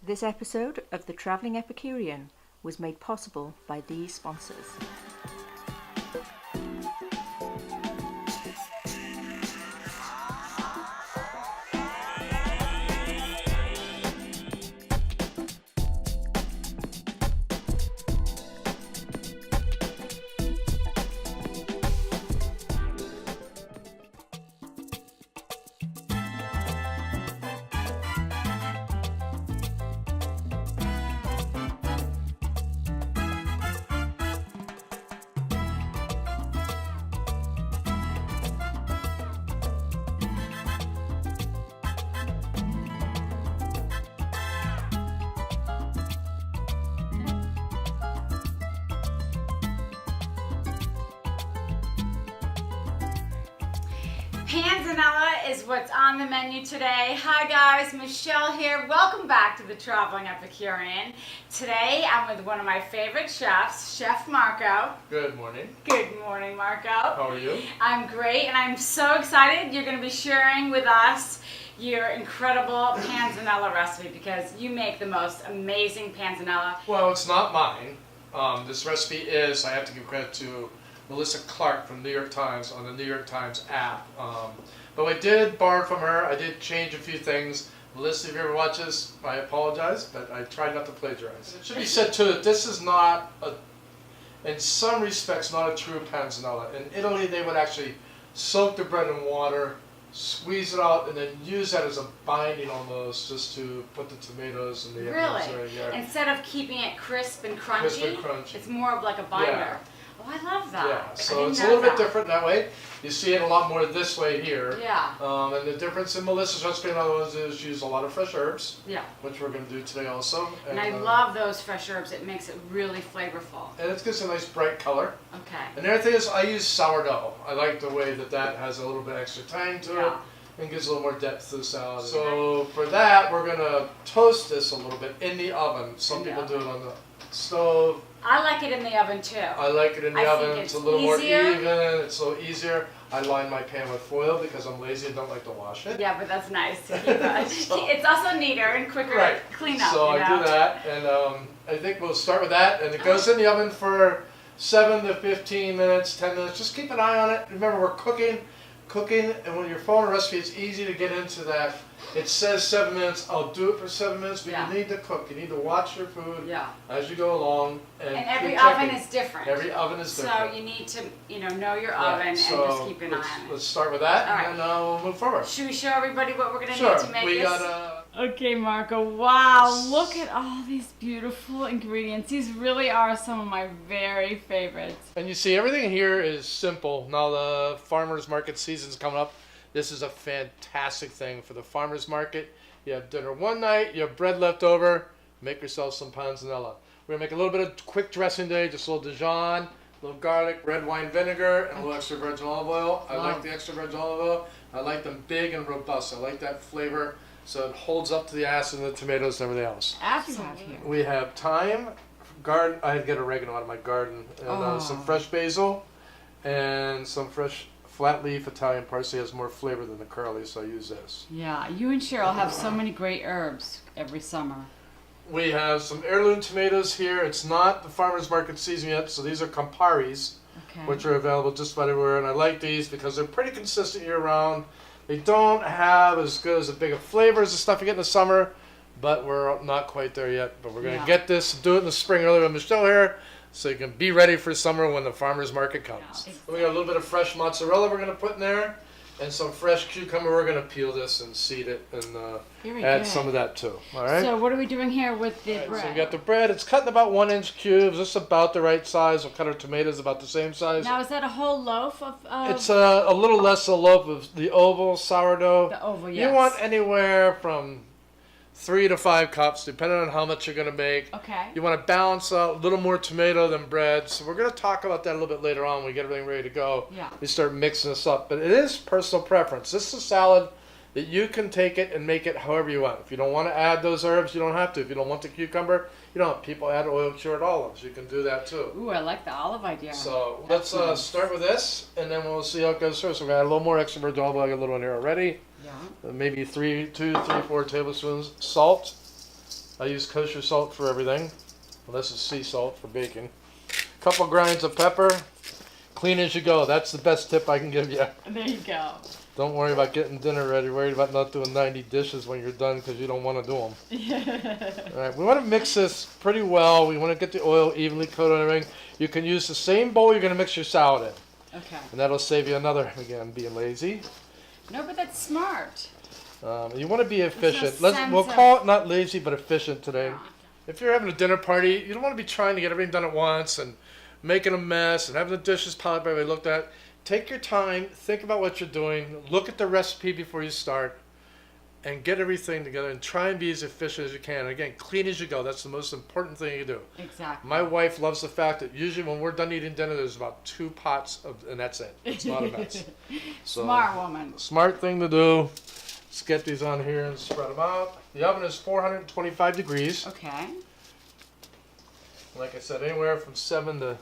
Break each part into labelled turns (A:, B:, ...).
A: This episode of The Travelling Epicurean was made possible by these sponsors.
B: Panzanella is what's on the menu today. Hi guys, Michelle here. Welcome back to the Traveling Epicurean. Today I'm with one of my favorite chefs, Chef Marco.
C: Good morning.
B: Good morning, Marco.
C: How are you?
B: I'm great, and I'm so excited you're going to be sharing with us your incredible Panzanella recipe because you make the most amazing Panzanella.
C: Well, it's not mine. This recipe is, I have to give credit to Melissa Clark from New York Times on the New York Times app. But I did borrow from her. I did change a few things. Melissa, if you ever watch this, I apologize, but I tried not to plagiarize. It should be said too that this is not, in some respects, not a true Panzanella. In Italy, they would actually soak the bread in water, squeeze it out, and then use that as a binding almost, just to put the tomatoes and the onions
B: Really?
C: in there.
B: Instead of keeping it crisp and crunchy,
C: Crisp and crunchy.
B: it's more of like a binder.
C: Yeah.
B: Oh, I love that.
C: Yeah,
B: I
C: so
B: didn't
C: it's a
B: know
C: little bit
B: that.
C: different that way. You see it a lot more this way here.
B: Yeah.
C: And the difference in Melissa's recipe and other ones is use a lot of fresh herbs.
B: Yeah.
C: Which we're going to do today also.
B: And I love those fresh herbs. It makes it really flavorful.
C: And it gives a nice bright color.
B: Okay.
C: And the other thing is I use sourdough. I like the way that has a little bit extra tang to it and gives a little more depth to the salad. So for that, we're going to toast this a little bit in the oven. Some people do it on the stove.
B: I like it in the oven too.
C: I like it in the oven. It's a little
B: easier.
C: more even. It's a little easier. I line my pan with foil because I'm lazy and don't like to wash it.
B: Yeah, but that's nice to keep it's also neater and quicker to clean up.
C: So I do that, and I think we'll start with that. And it goes in the oven for 7 to 15 minutes, 10 minutes. Just keep an eye on it. Remember, we're cooking, and when you're following a recipe, it's easy to get into that. It says 7 minutes. I'll do it for 7 minutes, but you need to cook. You need to watch your food as you go along. And
B: every
C: keep
B: oven
C: checking.
B: is different.
C: Every oven is different.
B: So you need to, know your oven and just keep an eye on it.
C: Let's start with that, and then we'll move forward.
B: Should we show everybody what we're going to need to make this?
D: Okay, Marco, wow, look at all these beautiful ingredients. These really are some of my very favorites.
C: And you see, everything here is simple. Now the farmer's market season's coming up. This is a fantastic thing for the farmer's market. You have dinner one night, you have bread left over, make yourself some panzanella. We're going to make a little bit of quick dressing today, just a little Dijon, a little garlic, red wine vinegar, and a little extra virgin olive oil. I like the extra virgin olive oil. I like them big and robust. I like that flavor. So it holds up to the acid and the tomatoes and everything else.
D: Absolutely.
C: We have thyme, garden. I get oregano out of my garden, and some fresh basil, and some fresh flat leaf Italian parsley. Has more flavor than the curly, so I use this.
D: Yeah, you and Cheryl have so many great herbs every summer.
C: We have some heirloom tomatoes here. It's not the farmer's market season yet, so these are Camparis, which are available just about everywhere. And I like these because they're pretty consistent year round. They don't have as good as a big of flavor as the stuff you get in the summer, but we're not quite there yet. But we're going to get this, do it in the spring early with Michel here, so you can be ready for summer when the farmer's market comes. Yeah, we got a little bit of fresh mozzarella we're going to put in there, and some fresh cucumber. We're going to peel this and seed it and add some of that too. All right.
D: So what are we doing here with the bread?
C: So we got the bread. It's cut in about 1-inch cubes. This is about the right size. We'll cut our tomatoes about the same size.
D: Now is that a whole loaf of?
C: It's a little less a loaf of the oval sourdough.
D: The oval, yes.
C: You want anywhere from 3 to 5 cups, depending on how much you're going to make.
D: Okay.
C: You want to balance out a little more tomato than bread. So we're going to talk about that a little bit later on when we get everything ready to go.
D: Yeah.
C: We start mixing this up. But it is personal preference. This is a salad that you can take it and make it however you want. If you don't want to add those herbs, you don't have to. If you don't want the cucumber, you don't. People add oil cured olives. You can do that too.
D: Ooh, I like the olive idea.
C: So let's start with this, and then we'll see how it goes through. So we're going to add a little more extra virgin olive oil. I got a little in here already.
D: Yeah.
C: Maybe 2, 3, 4 tablespoons salt. I use kosher salt for everything. Well, this is sea salt for baking. Couple grinds of pepper. Clean as you go. That's the best tip I can give you.
D: There you go.
C: Don't worry about getting dinner ready. Worry about not doing 90 dishes when you're done because you don't want to do them.
D: Yeah.
C: All right, we want to mix this pretty well. We want to get the oil evenly coated on everything. You can use the same bowl you're going to mix your salad in.
D: Okay.
C: And that'll save you another, again, being lazy.
D: No, but that's smart.
C: You want to be efficient.
D: no sense
C: We'll
D: of-
C: call it not lazy, but efficient today.
D: Yeah.
C: If you're having a dinner party, you don't want to be trying to get everything done at once and making a mess and having the dishes piled up everybody looked at. Take your time, think about what you're doing, look at the recipe before you start, and get everything together and try and be as efficient as you can. And again, clean as you go. That's the most important thing you do.
D: Exactly.
C: My wife loves the fact that usually when we're done eating dinner, there's about 2 pots, and that's it. It's not a mess. So,
D: Smart woman.
C: smart thing to do. Let's get these on here and spread them out. The oven is 425 degrees.
D: Okay.
C: Like I said, anywhere from 7 to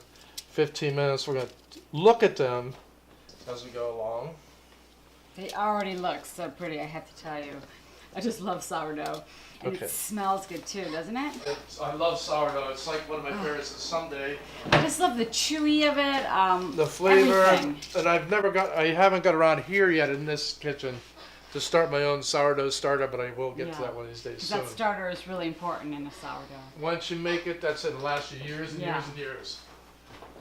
C: 15 minutes. We're going to look at them as we go along.
D: They already look so pretty, I have to tell you. I just love sourdough. And
C: Okay.
D: it smells good too, doesn't it?
C: I love sourdough. It's like one of my favorites. And someday
D: I just love the chewy of it.
C: the flavor,
D: Everything.
C: and I haven't got around here yet in this kitchen to start my own sourdough starter, but I will get to
D: Yeah.
C: that one of these days
D: 'Cause
C: soon.
D: that starter is really important in a sourdough.
C: Once you make it, that's it. It'll last you years and
D: Yeah.
C: years and years.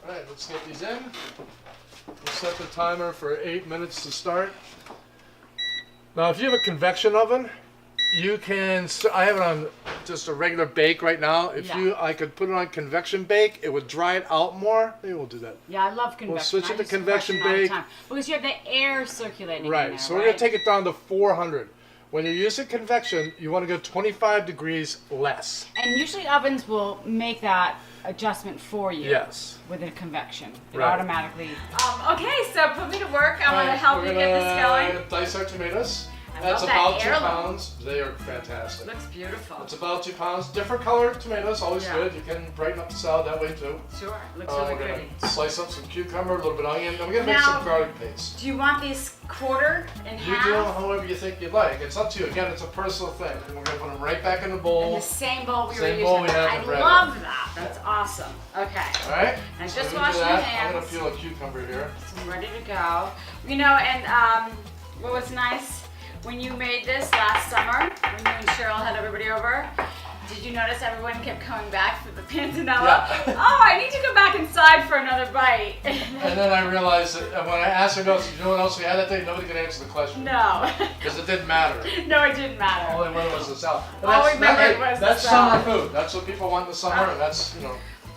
C: All right, let's get these in. We'll set the timer for 8 minutes to start. Now, if you have a convection oven, you can. I have it on just a regular bake right now. If
D: Yeah.
C: I could put it on convection bake, it would dry it out more. Maybe we'll do that.
D: Yeah, I love convection.
C: switch
D: I
C: it to
D: use
C: convection
D: all the
C: bake.
D: time. Because you have the air circulating in
C: Right.
D: there,
C: So we're
D: right?
C: gonna take it down to 400. When you're using convection, you want to go 25 degrees less.
D: And usually ovens will make that adjustment for you.
C: Yes.
D: With a convection. It
C: Right.
D: automatically.
B: Okay, so put me to work. I'm going to help
C: We're
B: you get this
C: gonna
B: going.
C: Dice our tomatoes.
B: I
C: That's
B: love that
C: about 2
B: heirloom.
C: pounds. They are fantastic.
B: Looks beautiful.
C: It's about 2 pounds. Different colored tomatoes, always
B: Yeah.
C: good. You can brighten up the salad that way too.
B: Sure, looks really
C: We're
B: pretty.
C: gonna slice up some cucumber, a little bit of onion, and we're gonna make
B: Now-
C: some garlic paste.
B: Do you want these quartered in
C: You
B: half?
C: do them however you think you'd like. It's up to you. Again, it's a personal thing. And we're gonna put them right back in the
B: In
C: bowl.
B: the same bowl we were
C: Same
B: using.
C: bowl we had
B: I
C: in bread.
B: love that. That's awesome. Okay,
C: All right.
B: I
C: So
B: just
C: we do
B: washed my
C: that. I'm
B: hands.
C: gonna peel a cucumber here.
B: so I'm ready to go. You know, and what was nice when you made this last summer, when you and Cheryl had everybody over. Did you notice everyone kept coming back for the panzanella?
C: Yeah.
B: Oh, I need to go back inside for another bite.
C: And then I realized that when I asked her else, you know what else we had that day? Nobody could answer the question.
B: No.
C: Because it didn't matter.
B: No, it didn't matter.
C: All they wanted was the salad. And
B: All we
C: that's,
B: remembered was the
C: that's
B: salad.
C: summer food. That's what people want in the summer, and that's, you know.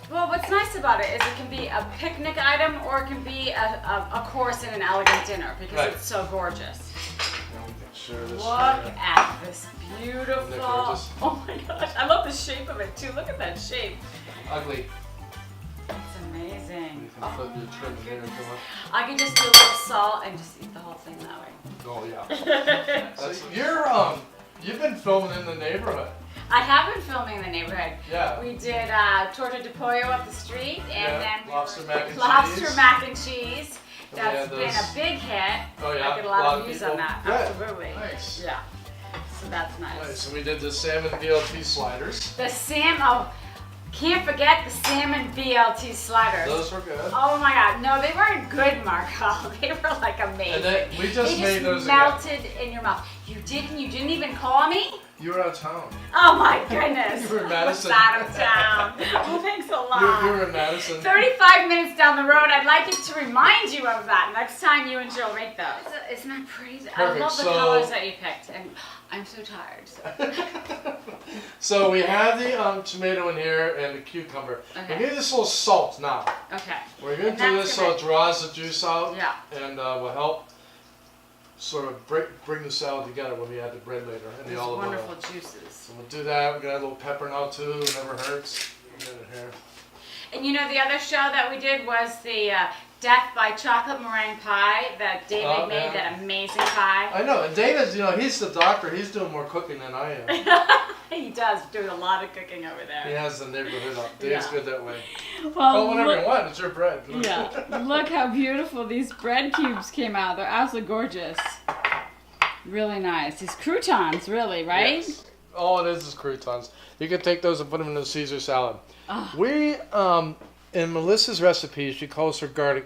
B: Well, what's nice about it is it can be a picnic item or it can be a course in an elegant dinner because
C: Right.
B: it's so gorgeous.
C: And we can share this
B: Look
C: here.
B: at this
C: Isn't
B: beautiful.
C: it gorgeous?
B: Oh my gosh, I love the shape of it too. Look at that shape.
C: Ugly.
B: It's amazing.
C: You can put your trim in here if you want.
B: I can just do a little salt and just eat the whole thing that way.
C: Oh, yeah. That's, you've been filming in the neighborhood.
B: I have been filming in the neighborhood.
C: Yeah.
B: We did torta de pollo up the street, and
C: Yeah,
B: then we
C: lobster mac and
B: lobster
C: cheese.
B: mac and cheese.
C: And we
B: That's
C: had
B: been
C: those-
B: a big hit.
C: Oh, yeah.
B: I get a lot of views
C: people.
B: on that.
C: Good.
B: Absolutely.
C: Nice.
B: Yeah. So that's nice.
C: Nice. And we did the salmon BLT sliders.
B: The can't forget the salmon BLT sliders.
C: Those were good.
B: Oh my god, no, they weren't good, Marco. They were like amazing.
C: And then we just
B: they
C: made those again.
B: melted in your mouth. You didn't even call me?
C: You were out of town.
B: Oh my goodness.
C: You were in Madison.
B: I was out of town. Oh, thanks a lot.
C: You were in Madison.
B: 35 minutes down the road, I'd like it to remind you of that next time you and Jill make those. Isn't that pretty? I
C: Perfect.
B: love the
C: So-
B: colors that you picked, and I'm so tired. So.
C: So we have the tomato in here and the cucumber.
B: Okay.
C: We need this little salt now.
B: Okay.
C: We're going
B: And
C: to do
B: that's
C: this so it
B: gonna-
C: draws the juice out
B: Yeah.
C: and will help sort of bring the salad together when we add the bread later and
B: These
C: the olive
B: wonderful
C: oil.
B: juices.
C: So we'll do that. We're going to add a little pepper now too. It never hurts. Get it here.
B: And you know, the other show that we did was the Death by Chocolate Meringue Pie that David
C: Oh,
B: made,
C: yeah.
B: that amazing pie.
C: I know. And David's, he's the doctor. He's doing more cooking than I am.
B: He does do a lot of cooking over
C: He
B: there.
C: has the neighborhood up. Dave's
B: Yeah.
C: good that way.
D: Well,
C: Oh, whatever you want. It's your bread.
D: Yeah, look how beautiful these bread cubes came out. They're absolutely gorgeous. Really nice. These croutons, really, right?
C: Yes. All it is croutons. You can take those and put them in a Caesar salad.
D: Oh.
C: We, in Melissa's recipe, she calls her garlic,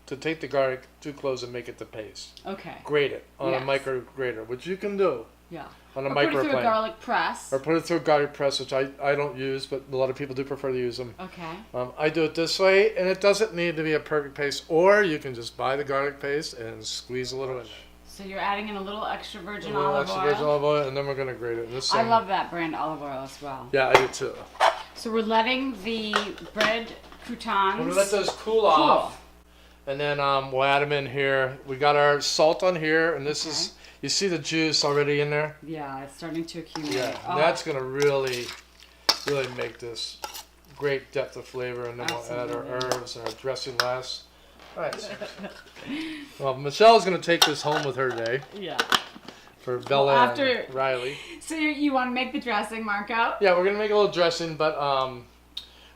C: to take the garlic too close and make it the paste.
D: Okay.
C: Grate it on a
D: Yes.
C: micro grater, which you can do.
D: Yeah.
C: On a
D: Or put it
C: micro
D: through a
C: plane.
D: garlic press.
C: Or put it through a garlic press, which I don't use, but a lot of people do prefer to use them.
D: Okay.
C: I do it this way, and it doesn't need to be a perfect paste, or you can just buy the garlic paste and squeeze a little in there.
D: So you're adding in a little extra virgin
C: A little
D: olive
C: extra
D: oil.
C: virgin olive oil, and then we're going to grate it. This
D: I
C: thing-
D: love that brand olive oil as well.
C: Yeah, I do too.
D: So we're letting the bread croutons
C: We're going to let those cool off, and then we'll add them in here. We got our salt on here, and this is, you see the juice already in there?
D: Yeah, it's starting to accumulate.
C: Yeah,
D: Oh,
C: that's going to really make this great depth of flavor, and then we'll add our
D: Absolutely.
C: herbs and our dressing last. All right. Well, Michelle's going to take this home with her today
D: yeah.
C: for Bella
D: after-
C: and Riley.
D: So you want to make the dressing, Marco?
C: Yeah, we're going to make a little dressing, but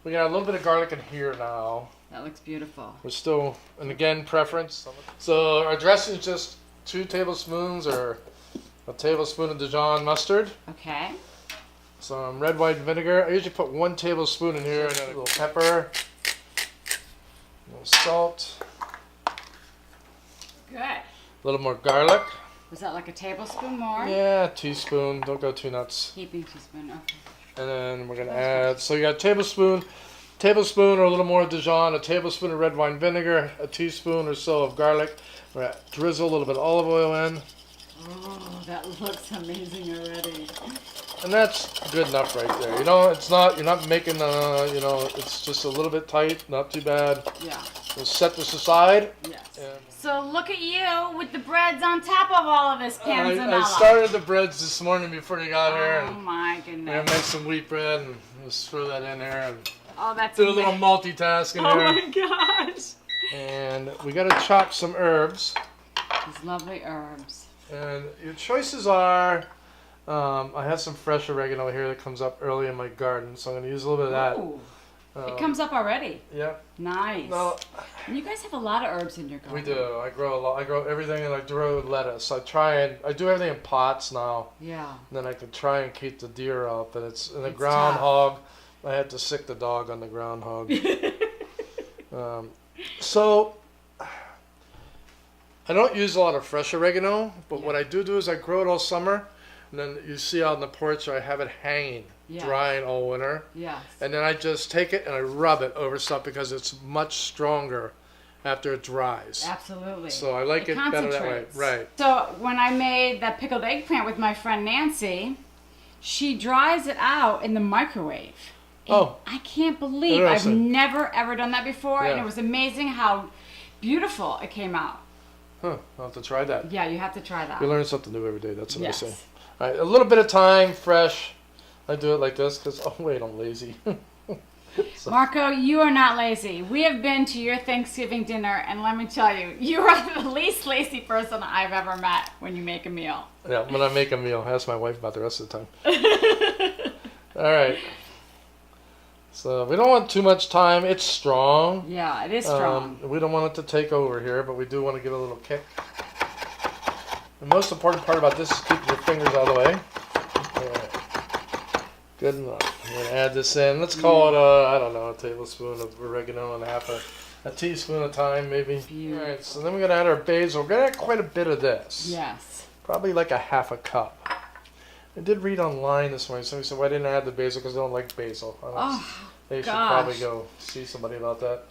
C: we got a little bit of garlic in here now.
D: That looks beautiful.
C: We're still, and again, preference. So our dressing is just 2 tablespoons or a tablespoon of Dijon mustard.
D: Okay.
C: Some red wine vinegar. I usually put 1 tablespoon in here, and then a little pepper, a little salt,
D: Good.
C: a little more garlic.
D: Was that like a tablespoon more?
C: Yeah, teaspoon. Don't go too nuts.
D: Heaping teaspoon. Okay.
C: And then we're gonna add. So you got a tablespoon or a little more of Dijon, a tablespoon of red wine vinegar, a teaspoon or so of garlic. We're gonna drizzle a little bit of olive oil in,
D: Oh, that looks amazing already.
C: and that's good enough right there. You know, it's not. You're not making. You know, it's just a little bit tight, not too bad.
D: Yeah.
C: We'll set this aside.
D: Yes.
C: And
D: So look at you with the breads on top of all of this panzanella.
C: I started the breads this morning before you got here,
D: Oh
C: and
D: my
C: we're gonna
D: goodness.
C: make some wheat bread and just throw that in there and
D: Oh, that's
C: do a little
D: amazing.
C: multitasking
D: Oh
C: here.
D: my gosh.
C: And we gotta chop some herbs.
D: These lovely herbs.
C: And your choices are, I have some fresh oregano here that comes up early in my garden, so I'm gonna use a little bit of
D: Ooh,
C: that.
D: it comes up already.
C: Yeah.
D: Nice.
C: No,
D: And you guys have a lot of herbs in your garden.
C: we do. I grow a lot. I grow everything, and I grow lettuce. I do everything in pots now.
D: Yeah.
C: And then I can try and keep the deer out, but it's the
D: It's
C: groundhog. I had to sick the dog on the groundhog. So I don't use a lot of fresh oregano, but what I do is I grow it all summer, and then you see out on the porch I have it hanging,
D: Yeah.
C: drying all winter,
D: Yes.
C: and then I just take it and I rub it over stuff because it's much stronger after it dries.
D: Absolutely.
C: So I like it better that way.
D: concentrates.
C: Right.
D: So when I made that pickled eggplant with my friend Nancy, she dries it out in the microwave. And
C: Oh.
D: I can't believe I've
C: Interesting.
D: never ever done that before, and
C: Yeah.
D: it was amazing how beautiful it came out.
C: Huh. I'll have to try that.
D: Yeah, you have to try that.
C: We learn something new every day. That's what
D: Yes.
C: I say. All right, a little bit of thyme, fresh. I do it like this because, oh wait, I'm lazy.
D: Marco, you are not lazy. We have been to your Thanksgiving dinner, and let me tell you, you are the least lazy person I've ever met when you make a meal.
C: Yeah, when I make a meal, ask my wife about the rest of the time. All right. So we don't want too much thyme. It's strong.
D: Yeah, it is strong.
C: We don't want it to take over here, but we do want to give it a little kick. The most important part about this is keeping your fingers out of the way. All right. Good enough. I'm going to add this in. Let's call it, I don't know, a tablespoon of oregano and a teaspoon of thyme, maybe.
D: Beautiful.
C: All right, so then we're going to add our basil. We're going to add quite a bit of this.
D: Yes.
C: Probably like a half a cup. I did read online this morning. Somebody said, well, I didn't add the basil because I don't like basil. They should
D: gosh.
C: probably go see somebody about that.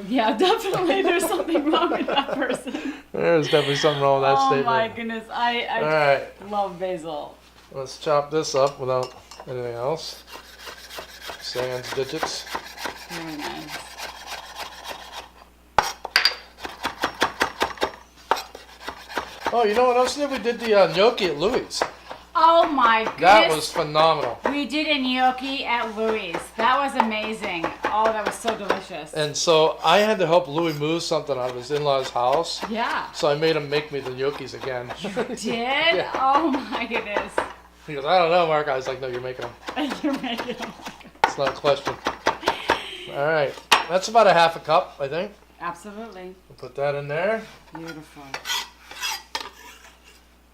D: Yeah, definitely. There's something wrong with that person.
C: There's definitely something wrong with that
D: Oh
C: statement.
D: my goodness,
C: All
D: I
C: right,
D: love basil.
C: let's chop this up without anything else. Sans digits.
D: Very nice.
C: Oh, you know what else we did? We did the gnocchi at Louis'.
D: Oh my goodness.
C: That was phenomenal.
D: We did a gnocchi at Louis'. That was amazing. Oh, that was so delicious.
C: And so I had to help Louis move something out of his in-laws' house.
D: Yeah.
C: So I made him make me the gnocchis again.
D: Did?
C: Yeah.
D: Oh my goodness.
C: He goes, I don't know, Mark. I was like, no, you're making them.
D: You're making them.
C: It's not a question. All right. That's about a half a cup, I think.
D: Absolutely.
C: We'll put that in there.
D: Beautiful.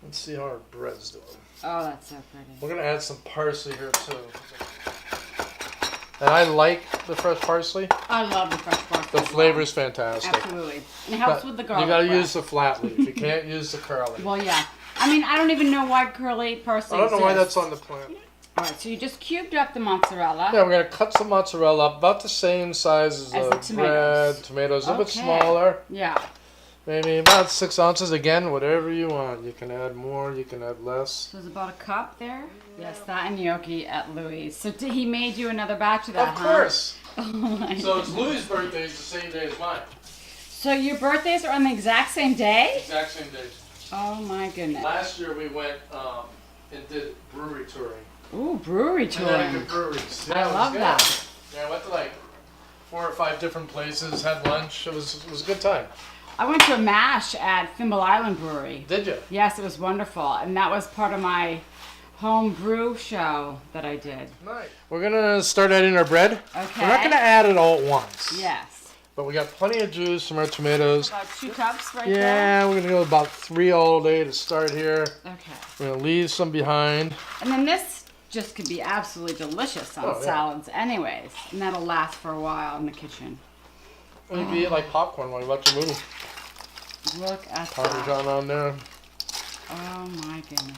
C: Let's see how our bread's doing.
D: Oh, that's so pretty.
C: We're going to add some parsley here too. And I like the fresh parsley.
D: I love the fresh parsley.
C: The flavor is fantastic.
D: Absolutely. And it helps with the garlic.
C: You got to
D: bread.
C: use the flat leaf. You can't use the curly.
D: Well, yeah. I mean, I don't even know why curly parsley
C: I don't know why
D: exists.
C: that's on the plant.
D: All right, so you just cubed up the mozzarella.
C: Yeah, we're going to cut some mozzarella up about the same size as
D: the
C: the
D: tomatoes.
C: bread. Tomatoes a little bit
D: Okay.
C: smaller.
D: Yeah.
C: Maybe about 6 ounces. Again, whatever you want. You can add more, you can add less.
D: So it's about a cup there? Yes, that and gnocchi at Louis. So he made you another batch of that,
C: Of course.
D: Huh? Oh my
C: So it's Louis' birthday is the same day as mine.
D: So your birthdays are on the exact same day?
C: Exact same day.
D: Oh my goodness.
C: Last year we went and did brewery touring.
D: Ooh, brewery
C: And then
D: touring.
C: good breweries.
D: I
C: Yeah, it was
D: love
C: good.
D: that.
C: Yeah, I went to like 4 or 5 different places, had lunch. It was a good time.
D: I went to a mash at Thimble Island Brewery.
C: Did you?
D: Yes, it was wonderful. And that was part of my home brew show that I did.
C: Nice. We're gonna start adding our bread.
D: Okay.
C: We're not gonna add it all at once.
D: Yes.
C: But we got plenty of juice from our tomatoes.
D: About 2 cups right there.
C: Yeah, we're gonna go about 3 all day to start here.
D: Okay.
C: We're gonna leave some behind.
D: And then this just could be absolutely delicious on
C: Oh, yeah.
D: salads anyways. And that'll last for a while in the kitchen.
C: You can eat like popcorn while you watch a movie.
D: Look at that.
C: Parmesan on there.
D: Oh my goodness.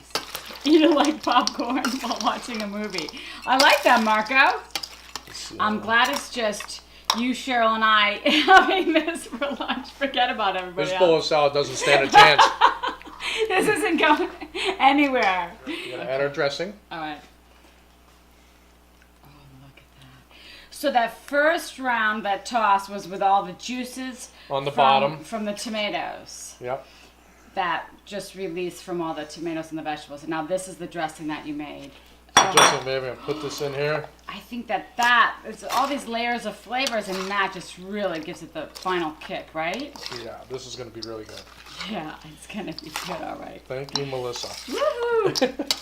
D: Eat it like popcorn while watching a movie. I like that, Marco. I'm glad it's just you, Cheryl, and I having this for lunch. Forget about everybody
C: This
D: else.
C: bowl of salad doesn't stand a chance.
D: This isn't going anywhere.
C: We're gonna add our dressing.
D: All right. Oh, look at that. So that first round, that toss was with all the juices
C: On the bottom.
D: from the tomatoes
C: Yep.
D: that just released from all the tomatoes and the vegetables. And now this is the dressing that you made.
C: So dressing, baby. I'm gonna put this in here.
D: I think it's all these layers of flavors, and that just really gives it the final kick, right?
C: Yeah, this is gonna be really good.
D: Yeah, it's gonna be good, all right.
C: Thank you, Melissa.
D: Woohoo!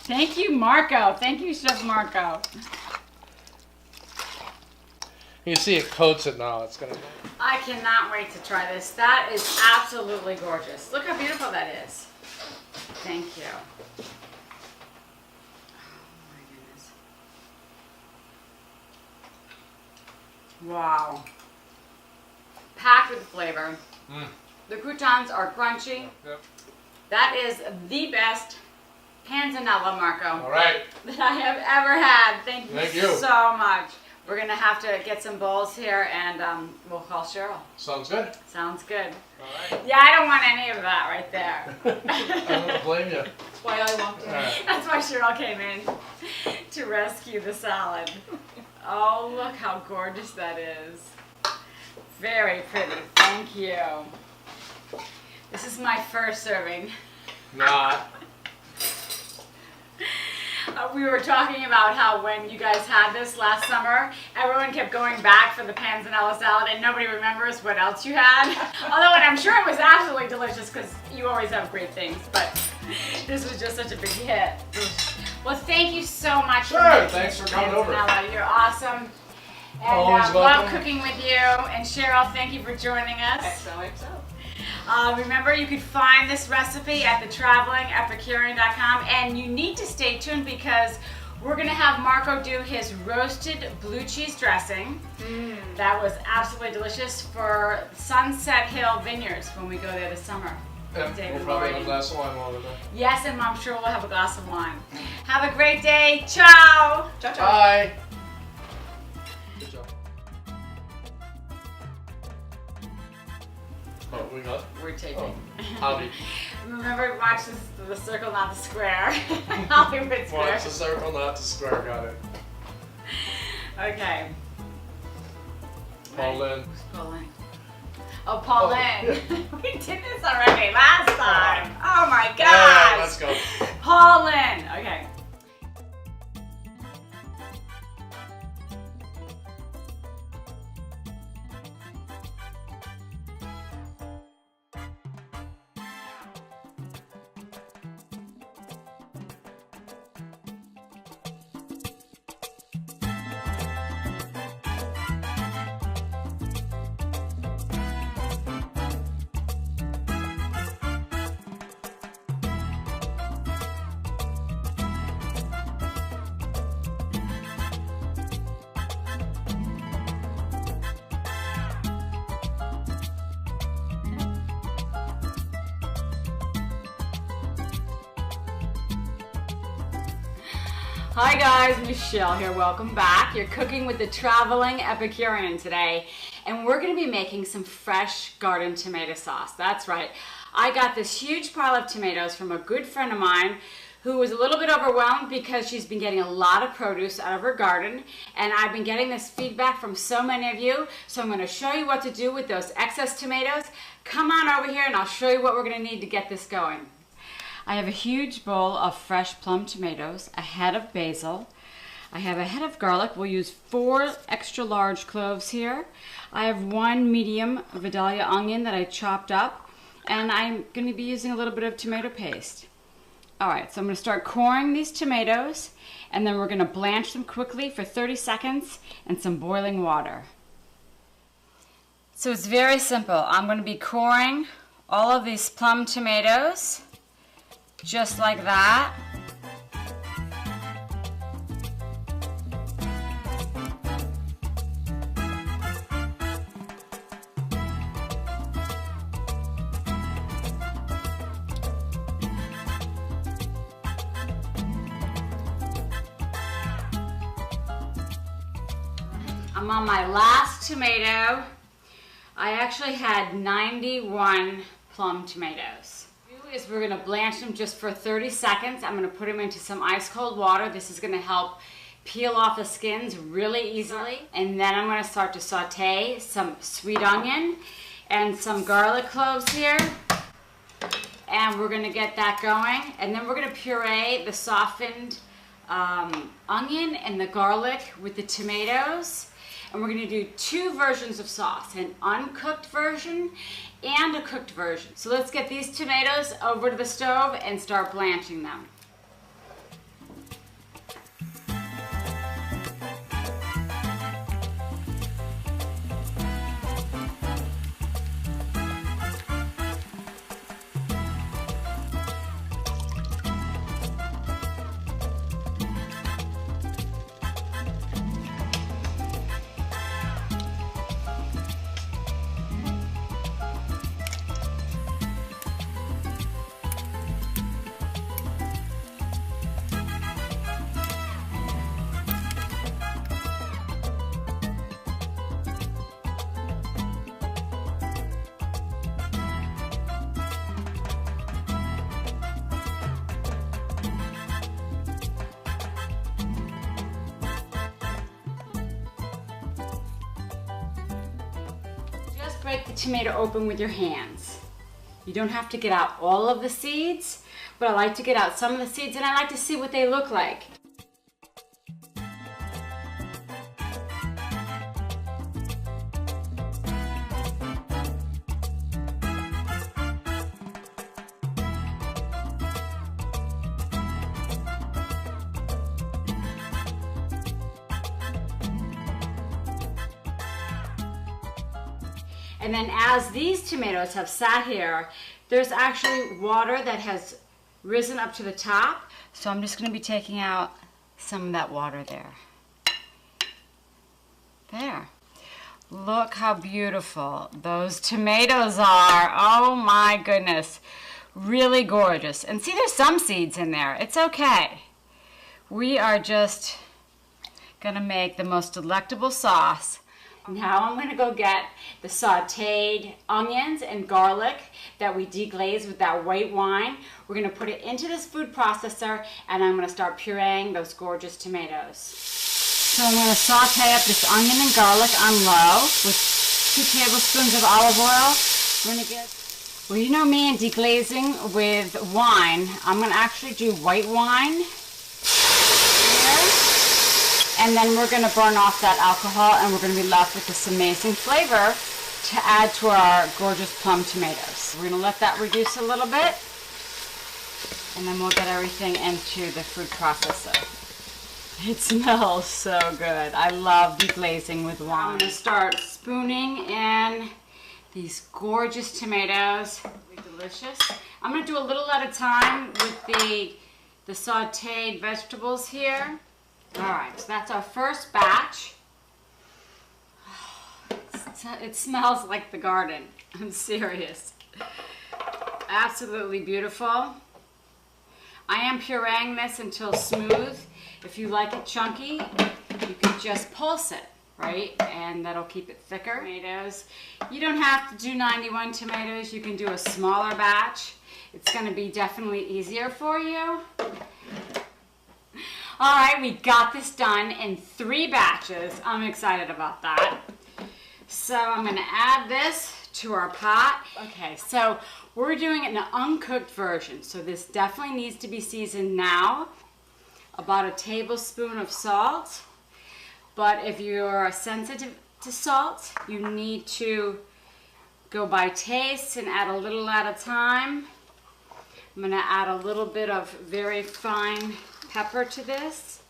D: Thank you, Marco. Thank you, Chef Marco.
C: You see it coats it now. It's gonna.
B: I cannot wait to try this. That is absolutely gorgeous. Look how beautiful that is. Thank you. Oh my goodness. Wow. Packed with flavor.
C: Mm.
B: The croutons are crunchy.
C: Yep.
B: That is the best panzanella, Marco,
C: All right.
B: that I have ever had. Thank you,
C: Thank you.
B: so much. We're going to have to get some bowls here, and we'll call Cheryl.
C: Sounds good.
B: Sounds good.
C: All right.
B: Yeah, I don't want any of that right there.
C: I'm gonna blame you.
B: That's why I walked in.
C: All right.
B: That's why Cheryl came in to rescue the salad. Oh, look how gorgeous that is. Very pretty. Thank you. This is my first serving.
C: Not.
B: We were talking about how when you guys had this last summer, everyone kept going back for the panzanella salad and nobody remembers what else you had. Although I'm sure it was absolutely delicious because you always have great things, but this was just such a big hit. Well, thank you so much for
C: Sure,
B: making
C: thanks
B: this
C: for coming over.
B: panzanella. You're awesome. And
C: Always
B: love
C: welcome.
B: cooking with you. And Cheryl, thank you for joining us.
E: XOXO.
B: Remember, you can find this recipe at thetravelingepicurean.com, and you need to stay tuned because we're going to have Marco do his roasted blue cheese dressing. That was absolutely delicious for Sunset Hill Vineyards when we go there this summer.
C: Yeah,
B: David
C: we'll probably have
B: Lloyd.
C: a glass of wine while we're there.
B: Yes, and I'm sure we'll have a glass of wine. Have a great day. Ciao.
E: Ciao, ciao.
C: Bye. Good job. Oh, we got.
B: We're taping.
C: Howdy.
B: Remember, watch this, the circle, not the square. Hollywood Square.
C: Watch the circle, not the square. Got it.
B: Okay.
C: Pauline.
B: Who's Pauline? Oh, Pauline. We did this already last time. Oh my gosh.
C: Yeah, let's go.
B: Pauline. Okay.
D: Hi guys, Michelle here. Welcome back. You're cooking with the traveling Epicurean today, and we're going to be making some fresh garden tomato sauce. That's right. I got this huge pile of tomatoes from a good friend of mine who was a little bit overwhelmed because she's been getting a lot of produce out of her garden, and I've been getting this feedback from so many of you, so I'm going to show you what to do with those excess tomatoes. Come on over here and I'll show you what we're going to need to get this going. I have a huge bowl of fresh plum tomatoes, a head of basil. I have a head of garlic. We'll use 4 extra large cloves here. I have 1 medium Vidalia onion that I chopped up, and I'm going to be using a little bit of tomato paste. All right, so I'm going to start coring these tomatoes, and then we're going to blanch them quickly for 30 seconds in some boiling water. So it's very simple. I'm going to be coring all of these plum tomatoes, just like that. I'm on my last tomato. I actually had 91 plum tomatoes. Is we're going to blanch them just for 30 seconds. I'm going to put them into some ice cold water. This is going to help peel off the skins really easily. And then I'm going to start to saute some sweet onion and some garlic cloves here. And we're going to get that going. And then we're going to puree the softened onion and the garlic with the tomatoes. And we're going to do 2 versions of sauce, an uncooked version and a cooked version. So let's get these tomatoes over to the stove and start blanching them. Break the tomato open with your hands. You don't have to get out all of the seeds, but I like to get out some of the seeds, and I like to see what they look like. And then as these tomatoes have sat here, there's actually water that has risen up to the top. So I'm just going to be taking out some of that water there. There. Look how beautiful those tomatoes are. Oh my goodness. Really gorgeous. And see, there's some seeds in there. It's okay. We are just going to make the most delectable sauce. Now I'm going to go get the sauteed onions and garlic that we deglaze with that white wine. We're going to put it into this food processor, and I'm going to start pureeing those gorgeous tomatoes. So I'm going to saute up this onion and garlic on low with 2 tablespoons of olive oil. We're going to get, well, you know me and deglazing with wine. I'm going to actually do white wine here. And then we're going to burn off that alcohol, and we're going to be left with this amazing flavor to add to our gorgeous plum tomatoes. We're going to let that reduce a little bit, and then we'll get everything into the food processor. It smells so good. I love deglazing with wine. I'm going to start spooning in these gorgeous tomatoes. Really delicious. I'm going to do a little at a time with the sauteed vegetables here. Alright, so that's our first batch. It smells like the garden. I'm serious. Absolutely beautiful. I am pureeing this until smooth If you like it chunky, you can just pulse it, right? And that'll keep it thicker. Tomatoes. You don't have to do 91 tomatoes. You can do a smaller batch. It's going to be definitely easier for you. All right, we got this done in 3 batches. I'm excited about that. So I'm going to add this to our pot. Okay, so we're doing an uncooked version. So this definitely needs to be seasoned now. About a tablespoon of salt. But if you're sensitive to salt, you need to go by taste and add a little at a time. I'm going to add a little bit of very fine pepper to this.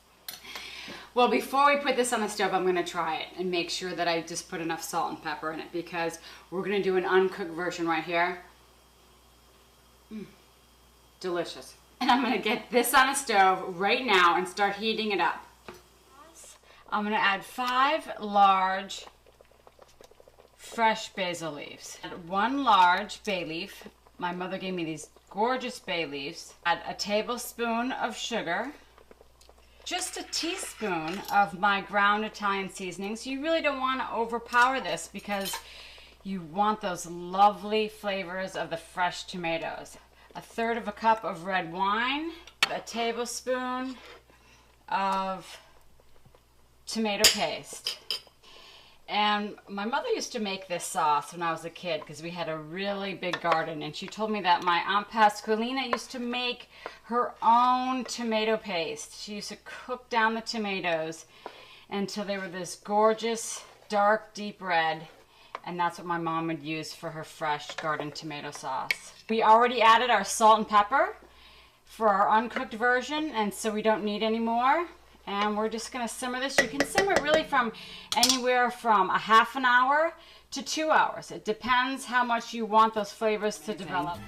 D: Well, before we put this on the stove, I'm going to try it and make sure that I just put enough salt and pepper in it, because we're going to do an uncooked version right here. Delicious. And I'm going to get this on the stove right now and start heating it up. I'm going to add 5 large fresh basil leaves. Add 1 large bay leaf. My mother gave me these gorgeous bay leaves. Add a tablespoon of sugar. Just a teaspoon of my ground Italian seasonings. You really don't want to overpower this because you want those lovely flavors of the fresh tomatoes. 1/3 cup of red wine. A tablespoon of tomato paste. And my mother used to make this sauce when I was a kid because we had a really big garden, and she told me that my Aunt Pasqualina used to make her own tomato paste. She used to cook down the tomatoes until they were this gorgeous dark deep red, and that's what my mom would use for her fresh garden tomato sauce. We already added our salt and pepper for our uncooked version, and so we don't need any more. And we're just going to simmer this. You can simmer it really from anywhere from a half an hour to 2 hours. It depends how much you want those flavors to develop.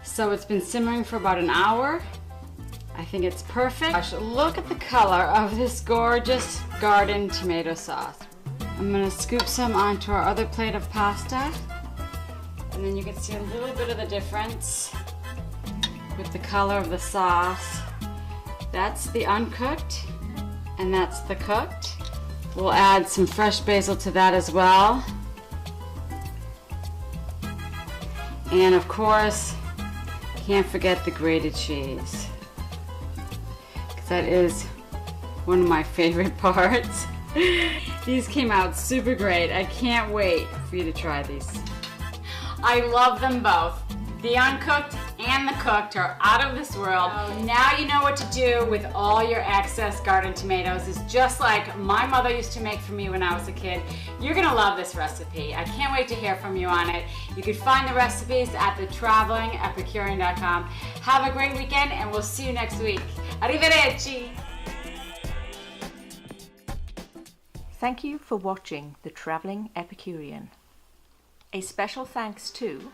D: So it's been simmering for about an hour. I think it's perfect. Gosh, look at the color of this gorgeous garden tomato sauce. I'm going to scoop some onto our other plate of pasta. And then you can see a little bit of the difference with the color of the sauce. That's the uncooked. And that's the cooked. We'll add some fresh basil to that as well. And of course, can't forget the grated cheese, because that is one of my favorite parts. These came out super great. I can't wait for you to try these. I love them both. The uncooked and the cooked are out of this world. Now you know what to do with all your excess garden tomatoes. It's just like my mother used to make for me when I was a kid. You're gonna love this recipe. I can't wait to hear from you on it. You can find the recipes at thetravelingepicurean.com. Have a great weekend, and we'll see you next week. Arrivederci!
A: Thank you for watching The Traveling Epicurean. A special thanks to